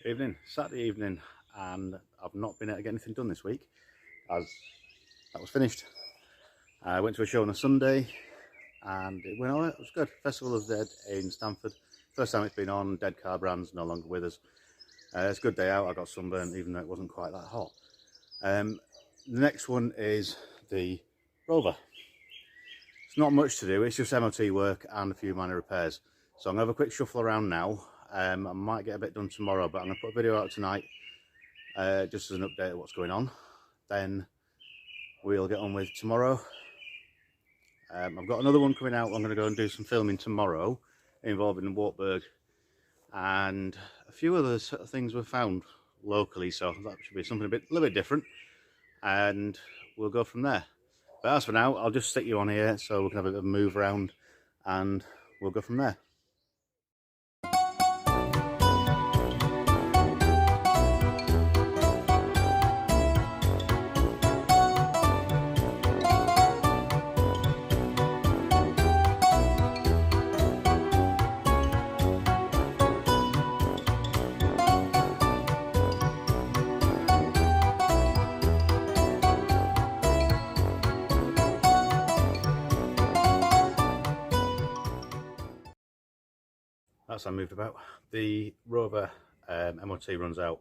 Evening, Saturday evening, and I've not been able to get anything done this week as that was finished. I went to a show on a Sunday and it went alright. It was good. Festival of the Dead in Stamford. First time it's been on. Dead car brands no longer with us. It's a good day out. I got sunburned even though it wasn't quite that hot. The next one is the Rover. It's not much to do. It's just MOT work and a few minor repairs. So I'm going to have a quick shuffle around now. I might get a bit done tomorrow, but I'm going to put a video out tonight just as an update of what's going on. Then we'll get on with tomorrow. I've got another one coming out. I'm going to go and do some filming tomorrow involving Wartburg and a few other sort of things we've found locally, so that should be something a little bit different, and we'll go from there. But as for now, I'll just stick you on here so we can have a bit of a move around and we'll go from there. That's how I moved about. The Rover MOT runs out,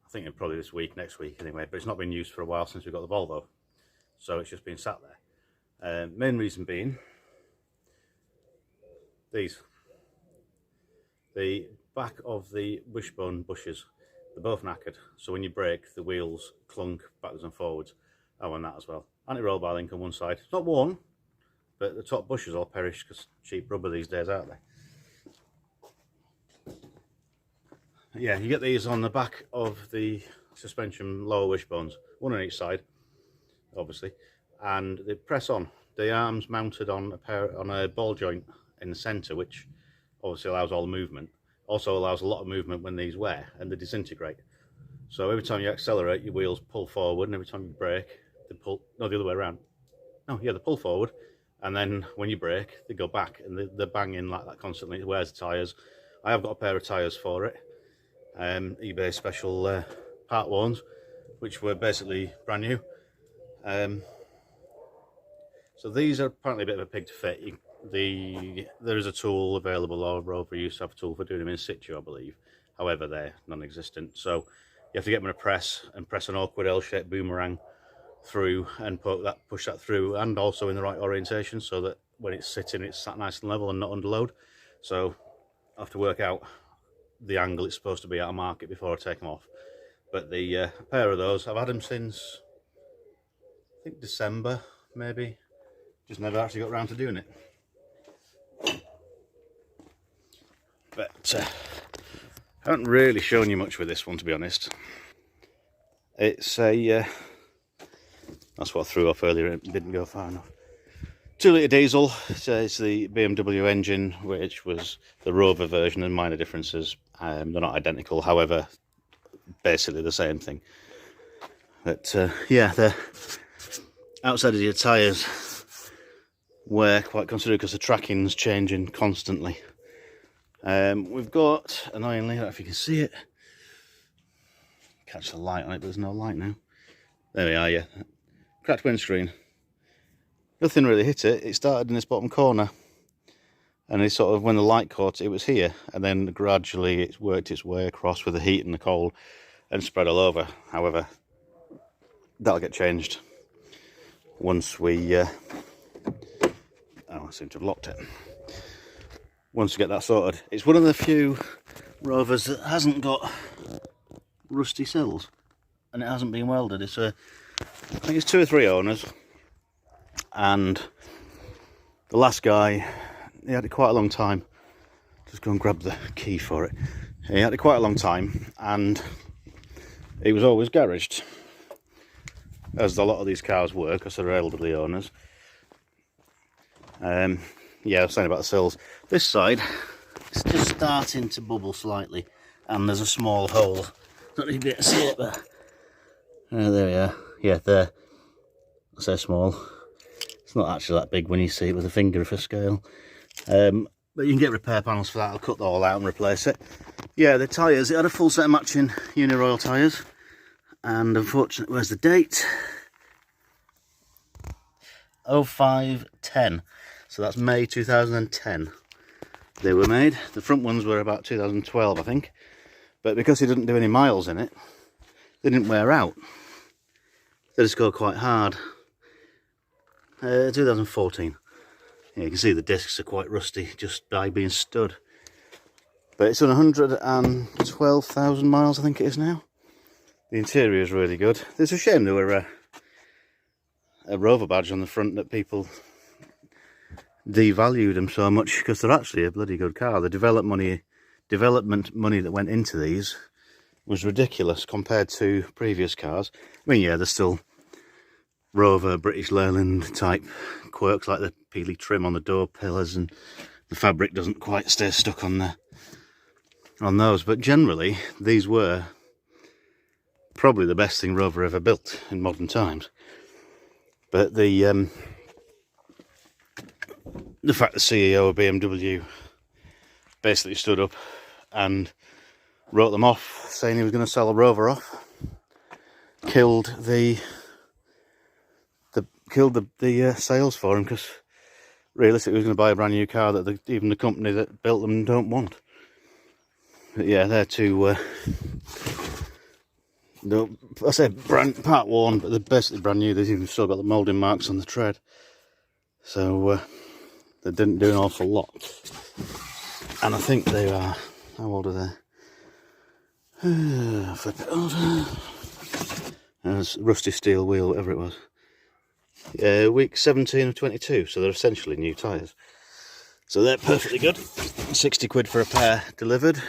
I think probably this week, next week anyway, but it's not been used for a while since we got the Volvo. So it's just been sat there. Main reason being, these. The back of the wishbone bushes, they're both knackered. So when you brake, the wheels clunk backwards and forwards. Oh, and that as well. Anti-roll bar link on one side. It's not worn, but the top bushes all perished because cheap rubber these days, aren't they? Yeah, you get these on the back of the suspension lower wishbones, one on each side, obviously, and they press on. The arms mounted on a ball joint in the centre, which obviously allows all the movement. Also allows a lot of movement when these wear and they disintegrate. So every time you accelerate, your wheels pull forward, and every time you brake, they pull. No, the other way around. No, yeah, they pull forward, and then when you brake, they go back, and they're banging like that constantly. It wears the tyres. I have got a pair of tyres for it. eBay special part ones, which were basically brand new. So these are apparently a bit of a pig to fit. There is a tool available, or Rover used to have a tool for doing them in situ, I believe. However, they're non-existent. So you have to get them in a press and press an awkward L-shaped boomerang through and push that through, and also in the right orientation so that when it's sitting, it's sat nice and level and not under load. So I have to work out the angle it's supposed to be at a market before I take them off. But the pair of those, I've had them since I think December maybe, just never actually got around to doing it. But I haven't really shown you much with this one, to be honest. It's a that's what I threw off earlier, it didn't go far enough. 2 litre diesel. It's the BMW engine, which was the Rover version, and minor differences. They're not identical, however, basically the same thing. But yeah, the outside of your tyres wear quite considerably because the tracking's changing constantly. We've got, annoyingly, I don't know if you can see it, catch the light on it, but there's no light now. There we are, yeah. Cracked windscreen. Nothing really hit it. It started in this bottom corner, and it sort of, when the light caught it, it was here, and then gradually it's worked its way across with the heat and the cold and spread all over. However, that'll get changed once we oh, I seem to have locked it. Once we get that sorted. It's one of the few Rovers that hasn't got rusty sills, and it hasn't been welded. It's I think it's 2 or 3 owners. And the last guy, he had it quite a long time. Just go and grab the key for it. He had it quite a long time, and he was always garaged, as a lot of these cars were, because they're elderly owners. Yeah, I was saying about the sills. This side, it's just starting to bubble slightly, and there's a small hole. Don't need to see it, but there we are. Yeah, there. I say small. It's not actually that big when you see it with a finger for scale. but you can get repair panels for that. I'll cut that all out and replace it. Yeah, the tyres, it had a full set of matching Uniroyal tyres, and unfortunately, where's the date? 0510, so that's May 2010 they were made. The front ones were about 2012, I think, but because he didn't do any miles in it, they didn't wear out. They just go quite hard. 2014. Yeah, you can see the discs are quite rusty just by being stood. But it's on 112,000 miles, I think it is now. The interior is really good. It's a shame there were a Rover badge on the front that people devalued them so much, because they're actually a bloody good car. The development money that went into these was ridiculous compared to previous cars. I mean, yeah, they're still Rover, British Leyland type quirks, like the peely trim on the door pillars, and the fabric doesn't quite stay stuck on those. But generally, these were probably the best thing Rover ever built in modern times. But the fact the CEO of BMW basically stood up and wrote them off, saying he was going to sell a Rover off, killed the sales for him, because realistically he was going to buy a brand new car that even the company that built them don't want. But yeah, they're two no, I say part worn, but they're basically brand new. They've even still got the moulding marks on the tread, so they didn't do an awful lot. And I think they are, how old are they? Flip it over. There's rusty steel wheel, whatever it was. Week 17 of 22, so they're essentially new tyres. So they're perfectly good. 60 quid for a pair delivered.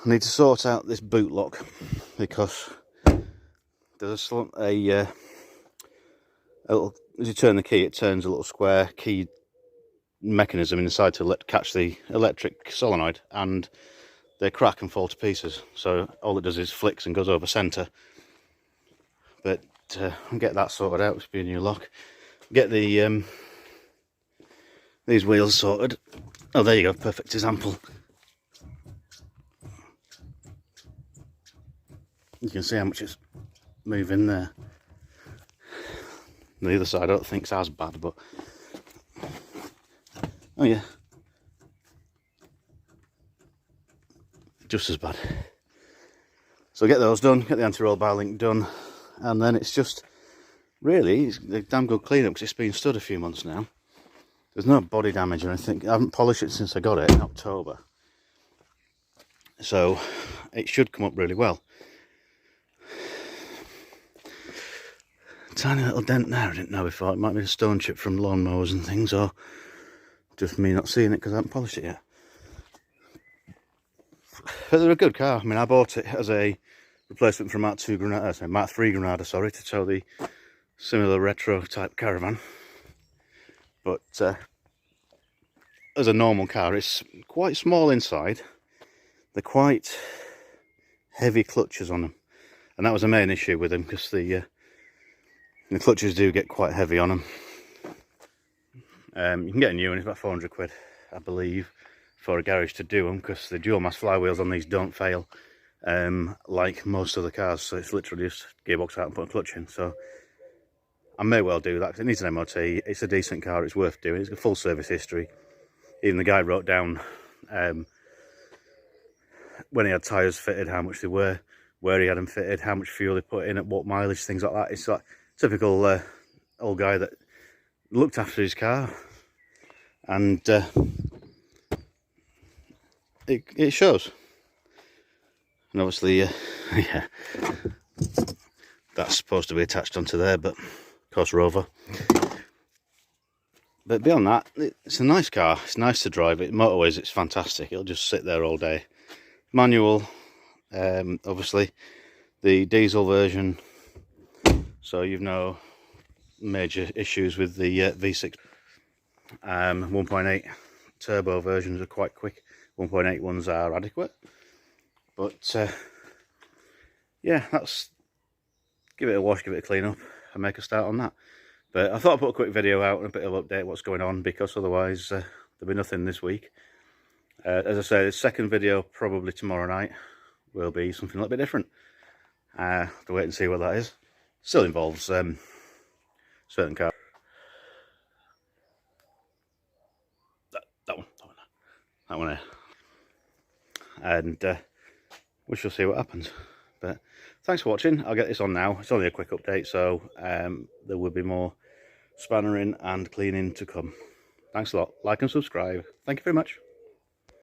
I need to sort out this boot lock, because there's a little, as you turn the key, it turns a little square key mechanism inside to catch the electric solenoid, and they crack and fall to pieces. So all it does is flicks and goes over centre. But I'll get that sorted out. It's be a new lock. Get the these wheels sorted. Oh, there you go, perfect example. You can see how much it's moving there. The other side I don't think's as bad, but oh yeah, just as bad. So get those done, get the anti-roll bar link done, and then it's just really, it's a damn good clean-up, because it's been stood a few months now. There's no body damage or anything. I haven't polished it since I got it in October, so it should come up really well. Tiny little dent there, I didn't know before. It might be a stone chip from lawnmowers and things, or just me not seeing it because I haven't polished it yet. But they're a good car. I mean, I bought it as a replacement for Mark 2 Granada, Mark 3 Granada, sorry, to tow the similar retro type caravan. But as a normal car, it's quite small inside. They're quite heavy clutches on them, and that was the main issue with them, because the clutches do get quite heavy on them. You can get a new one, it's about 400 quid, I believe, for a garage to do them, because the dual mass flywheels on these don't fail, like most other cars. So it's literally just gearbox out and put a clutch in. So I may well do that, because it needs an MOT. It's a decent car, it's worth doing. It's got full service history. Even the guy wrote down when he had tyres fitted, how much they were, where he had them fitted, how much fuel they put in, at what mileage, things like that. It's like typical old guy that looked after his car, and it shows. And obviously, yeah, that's supposed to be attached onto there, but of course Rover. But beyond that, it's a nice car. It's nice to drive it. Motorways, it's fantastic. It'll just sit there all day. Manual, obviously, the diesel version, so you've no major issues with the V6. 1.8 turbo versions are quite quick. 1.8 ones are adequate. But yeah, give it a wash, give it a clean up, and make a start on that. But I thought I'd put a quick video out and a bit of update what's going on, because otherwise there'll be nothing this week. As I say, the second video, probably tomorrow night, will be something a little bit different. Have to wait and see what that is. Still involves certain cars. That one there. And we shall see what happens. But thanks for watching. I'll get this on now. It's only a quick update, so there will be more spannering and cleaning to come. Thanks a lot. Like and subscribe. Thank you very much.